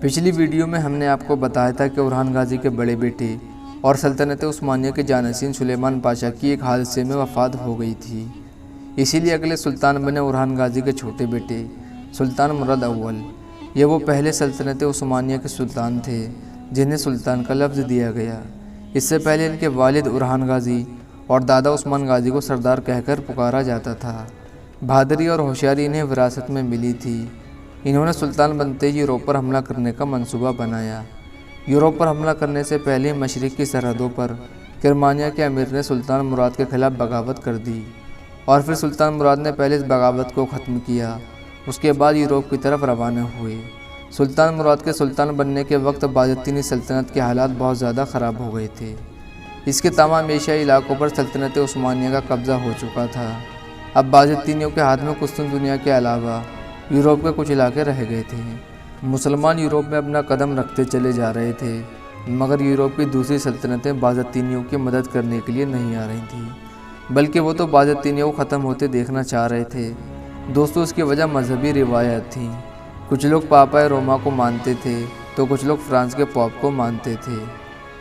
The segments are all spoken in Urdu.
پچھلی ویڈیو میں ہم نے آپ کو بتایا تھا کہ اورحان غازی کے بڑے بیٹے اور سلطنت عثمانیہ کے جانشین سلیمان پاشا کی ایک حادثے میں وفات ہو گئی تھی۔ اسی لیے اگلے سلطان بنے اورحان غازی کے چھوٹے بیٹے سلطان مراد اول۔ یہ وہ پہلے سلطنت عثمانیہ کے سلطان تھے جنہیں سلطان کا لفظ دیا گیا۔ اس سے پہلے ان کے والد اورحان غازی اور دادا عثمان غازی کو سردار کہہ کر پکارا جاتا تھا۔ بہادری اور ہوشیاری انہیں وراثت میں ملی تھی۔ انہوں نے سلطان بنتے ہی یوروپ پر حملہ کرنے کا منصوبہ بنایا۔ یوروپ پر حملہ کرنے سے پہلے مشرق کی سرحدوں پر کرمانیہ کے امیر نے سلطان مراد کے خلاف بغاوت کر دی اور پھر سلطان مراد نے پہلے اس بغاوت کو ختم کیا۔ اس کے بعد یوروپ کی طرف روانہ ہوئے۔ سلطان مراد کے سلطان بننے کے وقت باذنطینی سلطنت کے حالات بہت زیادہ خراب ہو گئے تھے۔ اس کے تمام ایشیائی علاقوں پر سلطنت عثمانیہ کا قبضہ ہو چکا تھا۔ اب باذنطینیوں کے ہاتھ میں قسطنطنیہ کے علاوہ یوروپ کے کچھ علاقے رہ گئے تھے۔ مسلمان یوروپ میں اپنا قدم رکھتے چلے جا رہے تھے، مگر یوروپ کی دوسری سلطنتیں باذنطینیوں کی مدد کرنے کے لیے نہیں آ رہی تھیں، بلکہ وہ تو باذنطینیوں کو ختم ہوتے دیکھنا چاہ رہے تھے۔ دوستو، اس کی وجہ مذہبی روایات تھیں۔ کچھ لوگ پاپا روما کو مانتے تھے تو کچھ لوگ فرانس کے پوپ کو مانتے تھے۔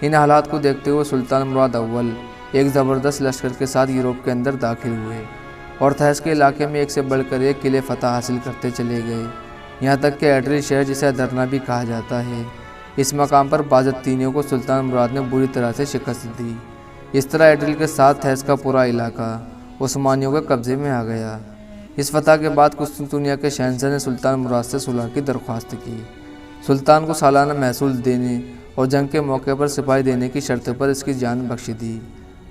ان حالات کو دیکھتے ہوئے سلطان مراد اول ایک زبردست لشکر کے ساتھ یوروپ کے اندر داخل ہوئے اور تھیس کے علاقے میں ایک سے بڑھ کر ایک قلعے فتح حاصل کرتے چلے گئے، یہاں تک کہ ایڈری شہر، جسے ادرنا بھی کہا جاتا ہے، اس مقام پر باذنطینیوں کو سلطان مراد نے بری طرح سے شکست دی۔ اس طرح ایڈریل کے ساتھ تھیس کا پورا علاقہ عثمانیوں کے قبضے میں آ گیا۔ اس فتح کے بعد قسطنطنیہ کے شہنشاہ نے سلطان مراد سے صلح کی درخواست کی۔ سلطان کو سالانہ محصول دینے اور جنگ کے موقع پر سپاہی دینے کی شرط پر اس کی جان بخش دی۔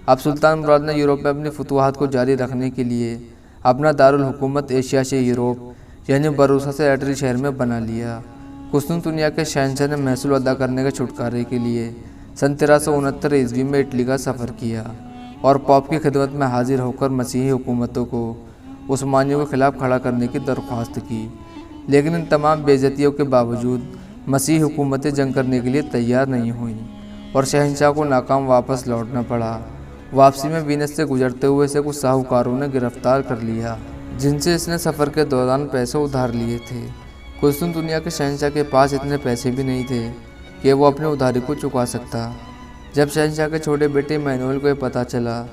اب سلطان مراد نے یوروپ میں اپنی فتوحات کو جاری رکھنے کے لیے اپنا دارالحکومت ایشیا سے یوروپ یعنی بروسا سے ایڈری شہر میں بنا لیا۔ قسطنطنیہ کے شہنشاہ نے محصول ادا کرنے کے چھٹکارے کے لیے سن 1369 عیسوی میں اٹلی کا سفر کیا اور پوپ کی خدمت میں حاضر ہو کر مسیحی حکومتوں کو عثمانیوں کے خلاف کھڑا کرنے کی درخواست کی، لیکن ان تمام بے عزتیوں کے باوجود مسیحی حکومتیں جنگ کرنے کے لیے تیار نہیں ہوئیں اور شہنشاہ کو ناکام واپس لوٹنا پڑا۔ واپسی میں وینس سے گزرتے ہوئے اسے کچھ ساہوکاروں نے گرفتار کر لیا، جن سے اس نے سفر کے دوران پیسے ادھار لیے تھے۔ قسطنطنیہ کے شہنشاہ کے پاس اتنے پیسے بھی نہیں تھے کہ وہ اپنے ادھاری کو چکا سکتا۔ جب شہنشاہ کے چھوٹے بیٹے مینوئل کو یہ پتہ چلا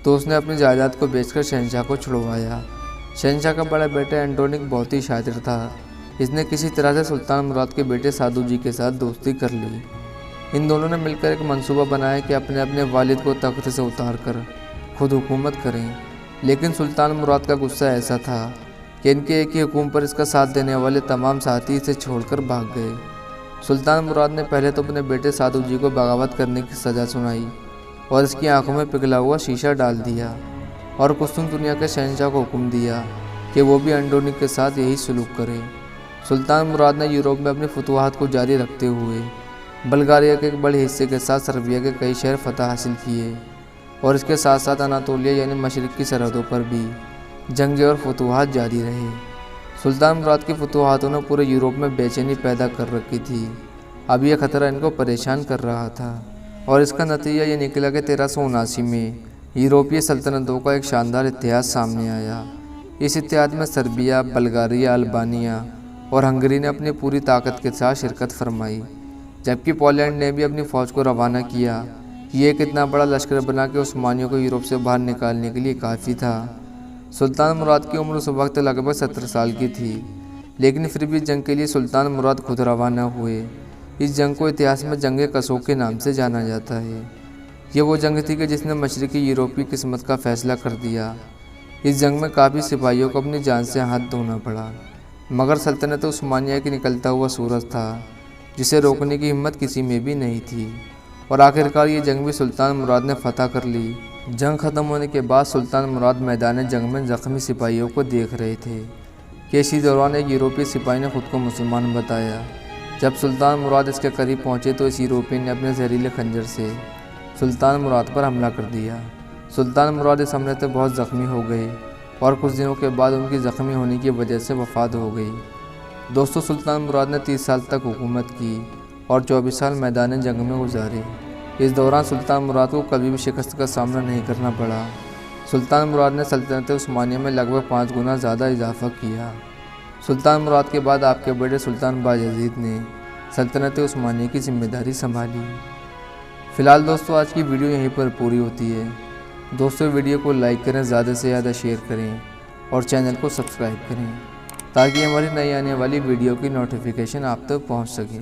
تو اس نے اپنی جائیداد کو بیچ کر شہنشاہ کو چھڑوایا۔ شہنشاہ کا بڑا بیٹا اینٹونک بہت ہی شاطر تھا۔ اس نے کسی طرح سے سلطان مراد کے بیٹے سادو جی کے ساتھ دوستی کر لی۔ ان دونوں نے مل کر ایک منصوبہ بنایا کہ اپنے اپنے والد کو تخت سے اتار کر خود حکومت کریں، لیکن سلطان مراد کا غصہ ایسا تھا کہ ان کے ایک ہی حکم پر اس کا ساتھ دینے والے تمام ساتھی اسے چھوڑ کر بھاگ گئے۔ سلطان مراد نے پہلے تو اپنے بیٹے سادو جی کو بغاوت کرنے کی سزا سنائی اور اس کی آنکھوں میں پگھلا ہوا شیشہ ڈال دیا اور قسطنطنیہ کے شہنشاہ کو حکم دیا کہ وہ بھی اینٹونک کے ساتھ یہی سلوک کرے۔ سلطان مراد نے یوروپ میں اپنی فتوحات کو جاری رکھتے ہوئے بلغاریہ کے ایک بڑے حصے کے ساتھ سربیا کے کئی شہر فتح حاصل کیے اور اس کے ساتھ ساتھ اناطولیہ یعنی مشرق کی سرحدوں پر بھی جنگیں اور فتوحات جاری رہے۔ سلطان مراد کی فتوحاتوں نے پورے یوروپ میں بے چینی پیدا کر رکھی تھی۔ اب یہ خطرہ ان کو پریشان کر رہا تھا اور اس کا نتیجہ یہ نکلا کہ 1379 میں یوروپی سلطنتوں کا ایک شاندار اتحاد سامنے آیا۔ اس اتحاد میں سربیا، بلغاریہ، البانیہ اور ہنگری نے اپنی پوری طاقت کے ساتھ شرکت فرمائی، جبکہ پولینڈ نے بھی اپنی فوج کو روانہ کیا۔ یہ ایک اتنا بڑا لشکر بنا کہ عثمانیوں کو یوروپ سے باہر نکالنے کے لیے کافی تھا۔ سلطان مراد کی عمر اس وقت لگ بھگ 70 سال کی تھی، لیکن پھر بھی جنگ کے لیے سلطان مراد خود روانہ ہوئے۔ اس جنگ کو اتہاس میں جنگ قصو کے نام سے جانا جاتا ہے۔ یہ وہ جنگ تھی کہ جس نے مشرقی یوروپ کی قسمت کا فیصلہ کر دیا۔ اس جنگ میں کافی سپاہیوں کو اپنی جان سے ہاتھ دھونا پڑا، مگر سلطنت عثمانیہ کی نکلتا ہوا سورج تھا جسے روکنے کی ہمت کسی میں بھی نہیں تھی، اور آخرکار یہ جنگ بھی سلطان مراد نے فتح کر لی۔ جنگ ختم ہونے کے بعد سلطان مراد میدان جنگ میں زخمی سپاہیوں کو دیکھ رہے تھے کہ اسی دوران ایک یوروپی سپاہی نے خود کو مسلمان بتایا۔ جب سلطان مراد اس کے قریب پہنچے تو اس یوروپی نے اپنے زہریلے خنجر سے سلطان مراد پر حملہ کر دیا۔ سلطان مراد اس حملے سے بہت زخمی ہو گئے اور کچھ دنوں کے بعد ان کی زخمی ہونے کی وجہ سے وفات ہو گئی۔ دوستو، سلطان مراد نے 30 سال تک حکومت کی اور 24 سال میدان جنگ میں گزارے۔ اس دوران سلطان مراد کو کبھی بھی شکست کا سامنا نہیں کرنا پڑا۔ سلطان مراد نے سلطنت عثمانیہ میں لگ بھگ 5 گنا زیادہ اضافہ کیا۔ سلطان مراد کے بعد آپ کے بیٹے سلطان بایزید نے سلطنت عثمانیہ کی ذمہ داری سنبھالی۔ فی الحال دوستو آج کی ویڈیو یہیں پر پوری ہوتی ہے۔ دوستو ویڈیو کو لائک کریں، زیادہ سے زیادہ شیئر کریں اور چینل کو سبسکرائب کریں تاکہ ہماری نئی آنے والی ویڈیو کی نوٹیفیکیشن آپ تک پہنچ سکے۔